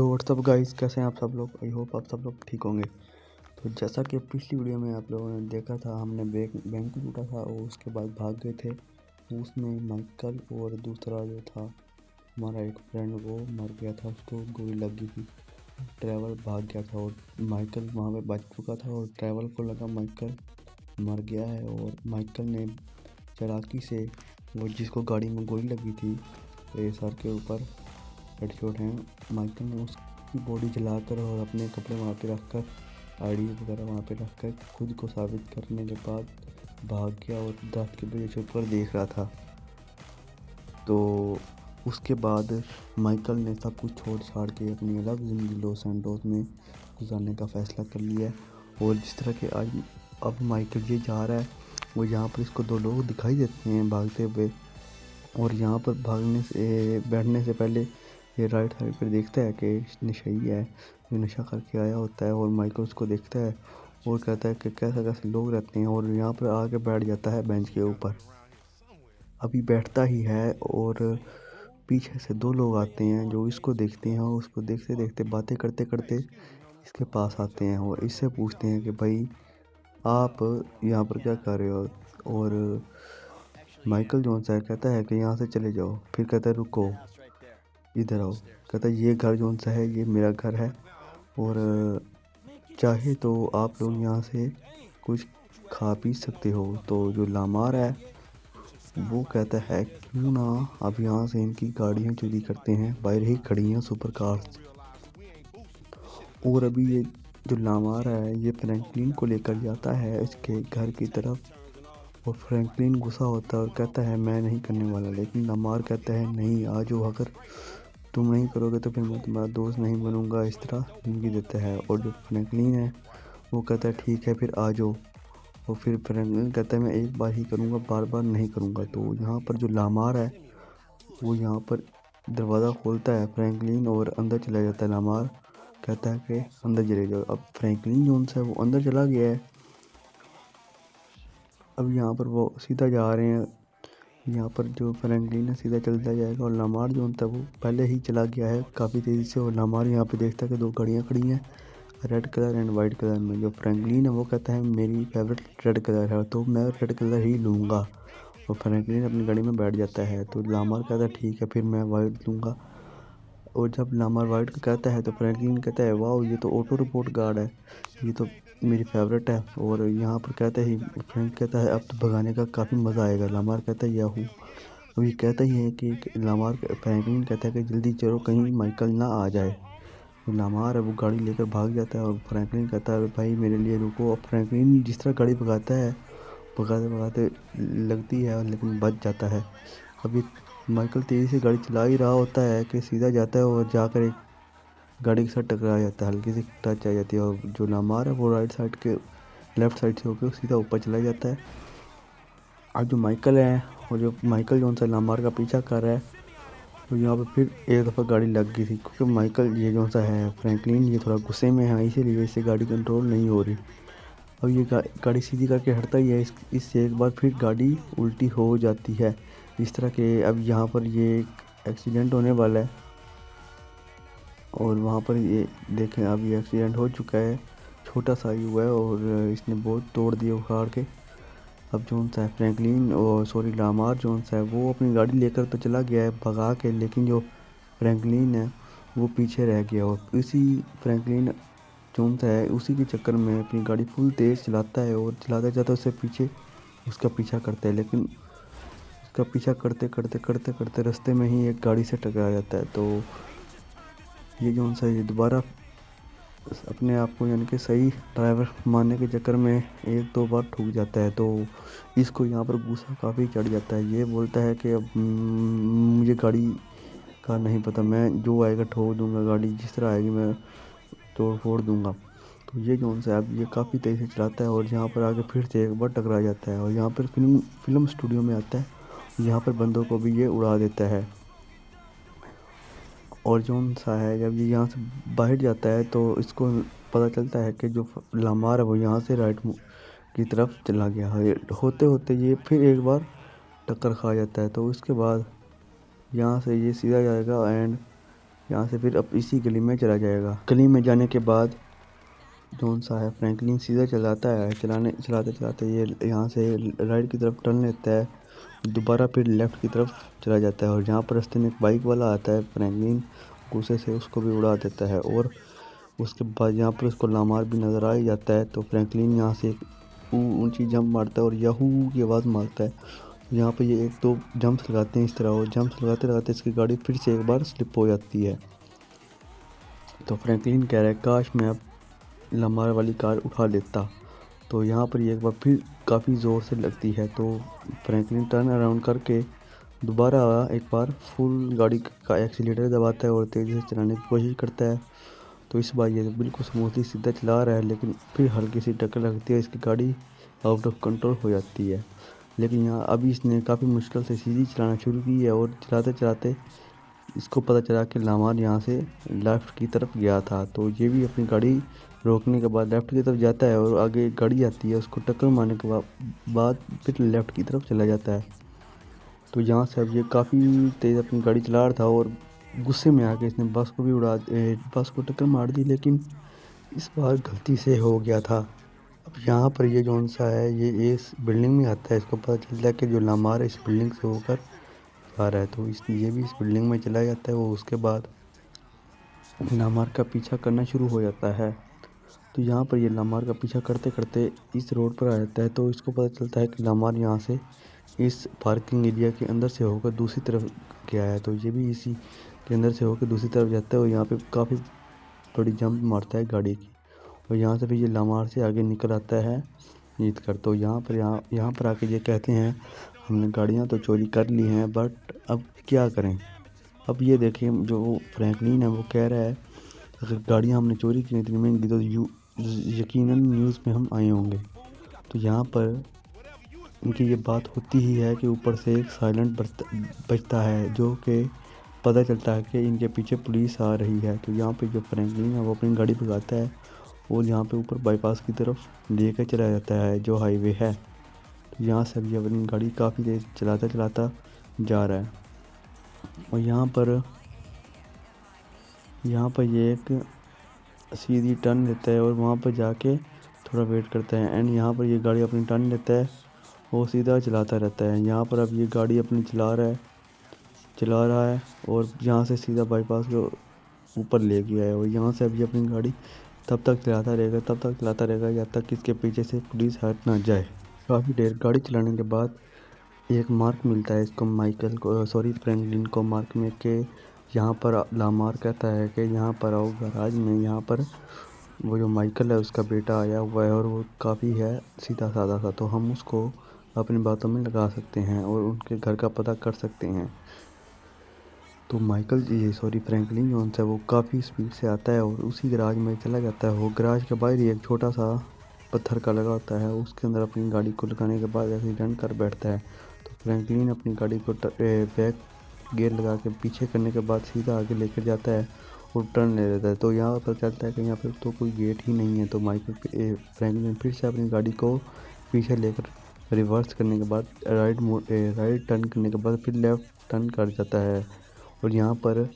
Hello what's up guys, कैसे हैं आप सब लोग। आई होप आप सब लोग ठीक होंगे। तो जैसा कि पिछली वीडियो में आप लोगों ने देखा था, हमने बैंक लूटा था और उसके बाद भाग गए थे। उसमें माइकल और दूसरा जो था हमारा एक फ्रेंड, वो मर गया था, उसको गोली लग गई थी। ट्रैवल भाग गया था और माइकल वहाँ पे बच चुका था और ट्रैवल को लगा माइकल मर गया है। और माइकल ने चालाकी से वो जिसको गाड़ी में गोली लगी थी सर के ऊपर हेडशॉट हैं, माइकल ने उसकी बॉडी जलाकर और अपने कपड़े वहाँ पे रखकर, आईडी वगैरह वहाँ पे रखकर खुद को साबित करने के बाद भाग गया और दर्द के वजह से ऊपर देख रहा था। तो उसके बाद माइकल ने सब कुछ छोड़ छाड़ के अपनी अलग ज़िंदगी लॉस एंजल्स में गुजारने का फ़ैसला कर लिया है। और जिस तरह के आज अब माइकल ये जा रहा है, वो यहाँ पर इसको दो लोग दिखाई देते हैं भागते हुए। और यहाँ पर भागने से बैठने से पहले ये राइट साइड पर देखता है कि नशा ही है, जो नशा करके आया होता है। और माइकल उसको देखता है और कहता है कि कैसे कैसे लोग रहते हैं, और यहाँ पर आके बैठ जाता है बेंच के ऊपर। अभी बैठता ही है और पीछे से दो लोग आते हैं जो इसको देखते हैं और उसको देखते देखते बातें करते करते इसके पास आते हैं और इससे पूछते हैं कि भाई आप यहाँ पर क्या कर रहे हो। और माइकल जोन्स है कहता है कि यहाँ से चले जाओ। फिर कहता है रुको, इधर आओ। कहता है ये घर जोन सा है, ये मेरा घर है और चाहे तो आप लोग यहाँ से कुछ खा पी सकते हो। तो जो लामार है वो कहता है क्यों ना अब यहाँ से इनकी गाड़ियाँ चोरी करते हैं, बाहर ही खड़ी हैं सुपर कार्स। और अभी ये जो लामार है ये फ्रैंकलिन को लेकर जाता है इसके घर की तरफ। और फ्रैंकलिन गुस्सा होता है और कहता है मैं नहीं करने वाला, लेकिन लामार कहता है नहीं, आज जो अगर तुम नहीं करोगे तो फिर मैं तुम्हारा दोस्त नहीं बनूंगा। इस तरह धमकी देता है। और जो फ्रैंकलिन है वो कहता है ठीक है फिर आ जाओ। और फिर फ्रैंकलिन कहता है मैं एक बार ही करूँगा, बार बार नहीं करूँगा। तो यहाँ पर जो लामार है वो यहाँ पर दरवाज़ा खोलता है फ्रैंकलिन और अंदर चला जाता है। लामार कहता है कि अंदर चले जाओ। अब फ्रैंकलिन जो है वो अंदर चला गया है। अब यहाँ पर वो सीधा जा रहे हैं, यहाँ पर जो फ्रैंकलिन है सीधा चलता जाएगा और लामार जो होता है वो पहले ही चला गया है काफ़ी तेज़ी से। और लामार यहाँ पे देखता है कि दो गाड़ियाँ खड़ी हैं red colour and white colour में। जो फ्रैंकलिन है वो कहता है मेरी फेवरेट रेड कलर है तो मैं रेड कलर ही लूँगा। और फ्रैंकलिन अपनी गाड़ी में बैठ जाता है। तो लामार कहता है ठीक है फिर मैं वाइट लूँगा। और जब लामार वाइट का कहता है तो फ्रैंकलिन कहता है वाह ये तो ऑटो रिपोर्ट गार्ड है, ये तो मेरी फेवरेट है। और यहाँ पर कहता ही फ्रैंक कहता है अब तो भगाने का काफ़ी मज़ा आएगा। लामार कहता है याहू। अब ये कहता ही है कि लामार फ्रैंकलिन कहता है कि जल्दी चलो कहीं माइकल ना आ जाए। तो लामार है वो गाड़ी लेकर भाग जाता है और फ्रैंकलिन कहता है भाई मेरे लिए रुको। अब फ्रैंकलिन जिस तरह गाड़ी भगाता है, भगाते भगाते लगती है लेकिन बच जाता है। अभी माइकल तेज़ी से गाड़ी चला ही रहा होता है कि सीधा जाता है और जाकर एक गाड़ी के साथ टकरा जाता है, हल्की सी टच आ जाती है। और जो लामार है वो राइट साइड के लेफ्ट साइड से होकर सीधा ऊपर चला जाता है। अब जो माइकल है और जो माइकल जो सा लामार का पीछा कर रहा है, तो यहाँ पर फिर एक दफ़ा गाड़ी लग गई थी क्योंकि माइकल ये जो सा है फ्रैंकलिन ये थोड़ा गुस्से में है, इसीलिए इससे गाड़ी कंट्रोल नहीं हो रही। अब ये गाड़ी सीधी करके हटता ही है, इससे एक बार फिर गाड़ी उल्टी हो जाती है। इस तरह के अब यहाँ पर ये एक एक्सीडेंट होने वाला है और वहाँ पर ये देखें अब ये एक्सीडेंट हो चुका है, छोटा सा ही हुआ है और इसने बहुत तोड़ दिया उखाड़ के। अब जोन सा है फ्रैंकलिन और सॉरी लामार जोन सा है वो अपनी गाड़ी लेकर तो चला गया है भगा के, लेकिन जो फ्रैंकलिन है वो पीछे रह गया। और इसी फ्रैंकलिन जोन सा है उसी के चक्कर में अपनी गाड़ी फुल तेज़ चलाता है और चलाते जाता उससे पीछे उसका पीछा करता है। लेकिन उसका पीछा करते करते करते करते रास्ते में ही एक गाड़ी से टकरा जाता है। तो ये जोन सा ये दोबारा अपने आप को यानी कि सही ड्राइवर मानने के चक्कर में एक दो बार ठुक जाता है। तो इसको यहाँ पर गुस्सा काफ़ी चढ़ जाता है। ये बोलता है कि अब मुझे गाड़ी का नहीं पता, मैं जो आएगा ठोक दूंगा, गाड़ी जिस तरह आएगी मैं तोड़ फोड़ दूंगा। तो ये जोन सा है ये काफ़ी तेज़ी से चलाता है और यहाँ पर आके फिर से एक बार टकरा जाता है और यहाँ पर फिल्म स्टूडियो में आता है। यहाँ पर बंदों को भी ये उड़ा देता है। और जोन सा है जब ये यहाँ से बाहर जाता है तो इसको पता चलता है कि जो लामार है वो यहाँ से राइट की तरफ चला गया है। होते होते ये फिर एक बार टक्कर खा जाता है। तो उसके बाद यहाँ से ये सीधा जाएगा एंड यहाँ से फिर अब इसी गली में चला जाएगा। गली में जाने के बाद जौन सा है फ्रैंकलिन सीधा चलाता है, चलाते चलाते ये यहाँ से राइट की तरफ टर्न लेता है, दोबारा फिर लेफ़्ट की तरफ चला जाता है और जहाँ पर रास्ते में एक बाइक वाला आता है फ्रैंकलिन गुस्से से उसको भी उड़ा देता है। और उसके बाद यहाँ पर उसको लामार भी नज़र आ ही जाता है, तो फ्रैंकलिन यहाँ से एक ऊंची जंप मारता है और याहू की आवाज़ मारता है। यहाँ पर ये एक दो जंप्स लगाते हैं इस तरह, और जंप्स लगाते लगाते इसकी गाड़ी फिर से एक बार स्लिप हो जाती है। तो फ्रैंकलिन कह रहा है काश मैं अब लामार वाली कार उठा लेता। तो यहाँ पर ये एक बार फिर काफ़ी ज़ोर से लगती है, तो फ्रैंकलिन टर्न अराउंड करके दोबारा एक बार फुल गाड़ी का एक्सीलेटर दबाता है और तेज़ी से चलाने की कोशिश करता है। तो इस बार ये बिल्कुल स्मूथली सीधा चला रहा है, लेकिन फिर हल्की सी टक्कर लगती है, इसकी गाड़ी आउट ऑफ कंट्रोल हो जाती है। लेकिन यहाँ अभी इसने काफ़ी मुश्किल से सीधी चलाना शुरू की है और चलाते चलाते इसको पता चला कि लामार यहाँ से लेफ़्ट की तरफ गया था। तो ये भी अपनी गाड़ी रोकने के बाद लेफ़्ट की तरफ जाता है और आगे गाड़ी आती है, उसको टक्कर मारने के बाद फिर लेफ़्ट की तरफ चला जाता है। तो यहाँ से अब ये काफ़ी तेज़ अपनी गाड़ी चला रहा था और गुस्से में आके इसने बस को टक्कर मार दी, लेकिन इस बार गलती से हो गया था। अब यहाँ पर ये जौन सा है ये इस बिल्डिंग में आता है, इसको पता चलता है कि जो लामार है इस बिल्डिंग से होकर आ रहा है, तो ये भी इस बिल्डिंग में चला जाता है। वो उसके बाद लामार का पीछा करना शुरू हो जाता है। तो यहाँ पर ये लामार का पीछा करते करते इस रोड पर आ जाता है, तो इसको पता चलता है कि लामार यहाँ से इस पार्किंग एरिया के अंदर से होकर दूसरी तरफ गया है। तो ये भी इसी के अंदर से होकर दूसरी तरफ जाता है और यहाँ पे काफ़ी बड़ी जंप मारता है गाड़ी की, और यहाँ से फिर ये लामार से आगे निकल आता है जीत कर। तो यहाँ पर आके ये कहते हैं हमने गाड़ियाँ तो चोरी कर ली हैं, बट अब क्या करें। अब ये देखिए जो फ्रैंकलिन है वो कह रहा है अगर गाड़ियाँ हमने चोरी की इतनी महंगी तो यकीनन न्यूज़ में हम आए होंगे। तो यहाँ पर इनकी ये बात होती ही है कि ऊपर से एक साइलेंट बजता है, जो कि पता चलता है कि इनके पीछे पुलिस आ रही है। तो यहाँ पे जो फ्रैंकलिन है वो अपनी गाड़ी भगाता है और यहाँ पे ऊपर बाईपास की तरफ लेकर चला जाता है जो हाईवे है। तो यहाँ से अभी अपनी गाड़ी काफ़ी तेज़ चलाता चलाता जा रहा है और यहाँ पर ये एक सीधी टर्न लेता है और वहाँ पर जाके थोड़ा वेट करता है, एंड यहाँ पर ये गाड़ी अपनी टर्न लेता है और सीधा चलाता रहता है। यहाँ पर अब ये गाड़ी अपनी चला रहा है और यहाँ से सीधा बाईपास के ऊपर ले गया है और यहाँ से अभी अपनी गाड़ी तब तक चलाता रहेगा जब तक इसके पीछे से पुलिस हट ना जाए। काफ़ी देर गाड़ी चलाने के बाद एक मार्क मिलता है इसको फ्रैंकलिन को मार्क में के यहाँ पर लामार कहता है कि यहाँ पर आओ गैराज में। यहाँ पर वो जो माइकल है उसका बेटा आया हुआ है और वो काफ़ी है सीधा साधा सा, तो हम उसको अपनी बातों में लगा सकते हैं और उनके घर का पता कर सकते हैं। तो फ्रैंकलिन जोन्स है वो काफ़ी स्पीड से आता है और उसी गैराज में चला जाता है। वो गैराज के बाहर ही एक छोटा सा पत्थर का लगा होता है, उसके अंदर अपनी गाड़ी को लगाने के बाद एक्सीडेंट कर बैठता है। तो फ्रैंकलिन अपनी गाड़ी को बैक गियर लगा के पीछे करने के बाद सीधा आगे लेकर जाता है और टर्न ले लेता है। तो यहाँ पर चलता है कि यहाँ पर तो कोई गेट ही नहीं है, तो फ्रैंकलिन फिर से अपनी गाड़ी को पीछे लेकर रिवर्स करने के बाद राइट टर्न करने के बाद फिर लेफ़्ट टर्न कर जाता है। और यहाँ पर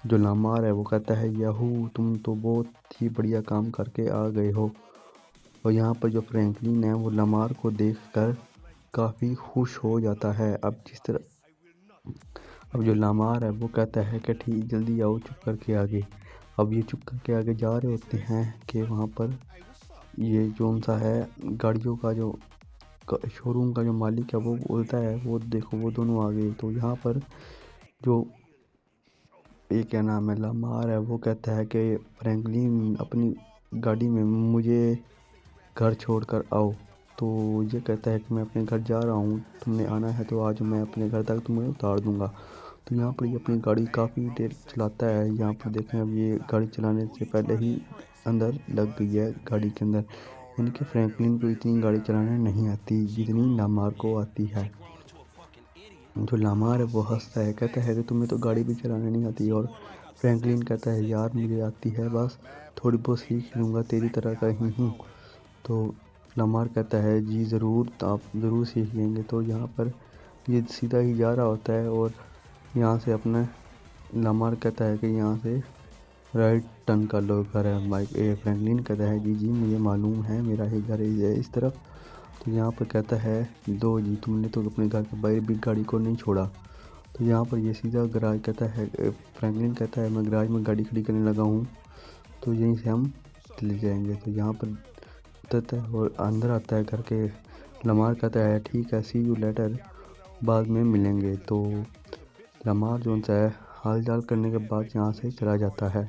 जो लामार है वो कहता है याहू तुम तो बहुत ही बढ़िया काम करके आ गए हो। और यहाँ पर जो फ्रैंकलिन है वो लामार को देखकर काफ़ी खुश हो जाता है। अब जो लामार है वो कहता है कि ठीक जल्दी आओ चुप करके आगे। अब ये चुप करके आगे जा रहे होते हैं कि वहाँ पर ये जो सा है गाड़ियों का जो शोरूम का जो मालिक है वो बोलता है वो देखो वो दोनों आ गए। तो यहाँ पर जो ये क्या नाम है लामार है वो कहता है कि फ्रैंकलिन अपनी गाड़ी में मुझे घर छोड़कर आओ। तो ये कहता है कि मैं अपने घर जा रहा हूँ, तुमने आना है तो आज मैं अपने घर तक तुम्हें उतार दूँगा। तो यहाँ पर ये अपनी गाड़ी काफ़ी देर चलाता है। यहाँ पर देखें अब ये गाड़ी चलाने से पहले ही अंदर लग गई है गाड़ी के अंदर, यानी कि फ्रैंकलिन को इतनी गाड़ी चलाने नहीं आती जितनी लामार को आती है। जो लामार है वो हंसता है, कहता है कि तुम्हें तो गाड़ी भी चलाने नहीं आती, और फ्रैंकलिन कहता है यार मुझे आती है, बस थोड़ी बहुत सीख लूँगा तेरी तरह का ही हूँ। तो लामार कहता है जी ज़रूर, तो आप ज़रूर सीख लेंगे। तो यहाँ पर ये सीधा ही जा रहा होता है और यहाँ से अपना लामार कहता है कि यहाँ से राइट टर्न कर लो, घर है माइक। फ्रैंकलिन कहता है जी जी मुझे मालूम है, मेरा ही घर है इस तरफ। तो यहाँ पर कहता है दो जी, तुमने तो अपने घर के बाहर भी गाड़ी को नहीं छोड़ा। तो यहाँ पर ये सीधा गराज कहता है, फ्रैंकलिन कहता है मैं गराज में गाड़ी खड़ी करने लगा हूँ, तो यहीं से हम चले जाएंगे। तो यहाँ पर उतरता है और अंदर आता है घर के। लमार कहता है ठीक है, सी यू लेटर, बाद में मिलेंगे। तो लमार जो है हाल चाल करने के बाद यहाँ से चला जाता है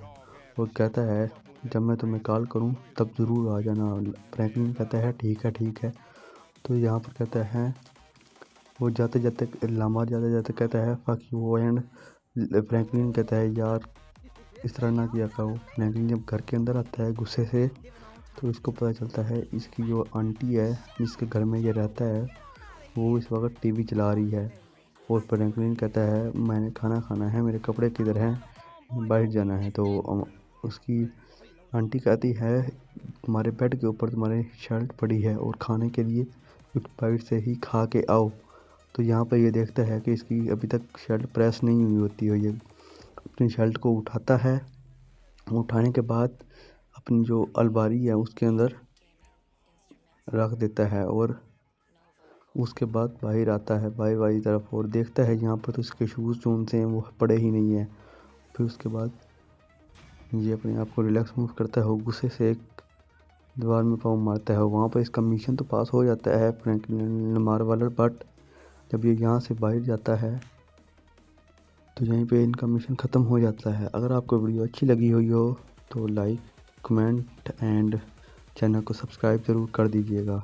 और कहता है जब मैं तुम्हें कॉल करूँ तब ज़रूर आ जाना। फ्रैंकलिन कहता है ठीक है ठीक है। तो यहाँ पर कहता है वो जाते जाते, लामार जाते जाते कहता है फक यू एंड। फ्रैंकलिन कहता है यार इस तरह ना किया करो। फ्रैंकलिन जब घर के अंदर आता है गुस्से से, तो इसको पता चलता है इसकी जो आंटी है जिसके घर में ये रहता है वो इस वक्त टीवी चला रही है। और फ्रैंकलिन कहता है मैंने खाना खाना है, मेरे कपड़े किधर हैं, बाहर जाना है। तो उसकी आंटी कहती है तुम्हारे बेड के ऊपर तुम्हारी शर्ट पड़ी है और खाने के लिए कुछ बाहर से ही खा के आओ। तो यहाँ पर ये देखता है कि इसकी अभी तक शर्ट प्रेस नहीं हुई होती है। ये अपनी शर्ट को उठाता है, उठाने के बाद अपनी जो अलमारी है उसके अंदर रख देता है और उसके बाद बाहर आता है बाहर वाली तरफ और देखता है यहाँ पर तो इसके शूज़ जो उनसे हैं वो पड़े ही नहीं है। फिर उसके बाद ये अपने आप को रिलैक्स मूव करता है और गुस्से से एक दीवार में पाँव मारता है। वहाँ पर इसका मिशन तो पास हो जाता है फ्रैंकलिन लमार वाला, बट जब ये यहाँ से बाहर जाता है तो यहीं पे इनका मिशन ख़त्म हो जाता है। अगर आपको वीडियो अच्छी लगी हुई हो तो लाइक कमेंट एंड चैनल को सब्सक्राइब ज़रूर कर दीजिएगा।